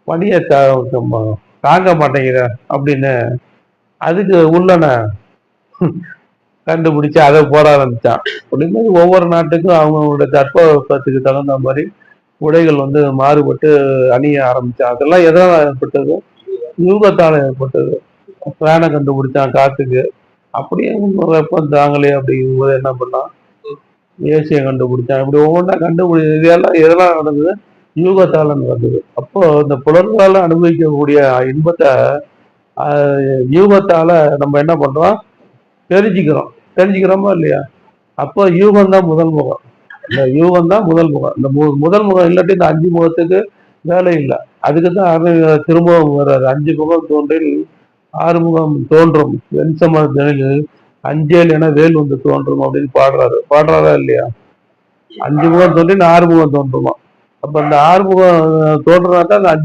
பணியை தாங்க மாட்டேங்கிற அப்படின்னு அதுக்கு உள்ளன கண்டுபிடிச்சு அதை போட ஆரம்பிச்சான். அப்படிங்கும்போது ஒவ்வொரு நாட்டுக்கும் அவங்களுடைய தட்பவெப்பத்துக்கு தகுந்த மாதிரி உடைகள் வந்து மாறுபட்டு அணிய ஆரம்பிச்சான். அதெல்லாம் எதனால ஏற்பட்டது? யூகத்தால ஏற்பட்டது. ஃபேனை கண்டுபிடிச்சான் காத்துக்கு. அப்படியே வெப்பம் தாங்கலையே அப்படிங்கும்போது என்ன பண்ணான்? ஏசியை கண்டுபிடிச்சான். இப்படி ஒவ்வொன்றா இதெல்லாம் எதெல்லாம் நடந்தது? யூகத்தால நடந்தது. அப்போ இந்த புலன்களால அனுபவிக்கக்கூடிய இன்பத்தை யூகத்தால நம்ம என்ன பண்றோம்? தெரிஞ்சுக்கிறோம். தெரிஞ்சுக்கிறோமா இல்லையா? அப்போ யூகம் தான் முதல் முகம். இந்த யூகம் தான் முதல் முகம். இந்த முதல் முகம் இல்லாட்டி இந்த 5 முகத்துக்கு வேலை இல்லை. அதுக்கு தான் திரும்பவும் வர்றாரு. 5 முகம் தோன்றில் 6 முகம் தோன்றும். வெண்சமத்தில் அஞ்சேல் என வேல் வந்து தோன்றும் அப்படின்னு பாடுறாரா இல்லையா? 5 முகம் தோன்றில் 6 முகம் தோன்றுமா. அப்ப அந்த 6 முகம் தோன்றுனா தான் அந்த 5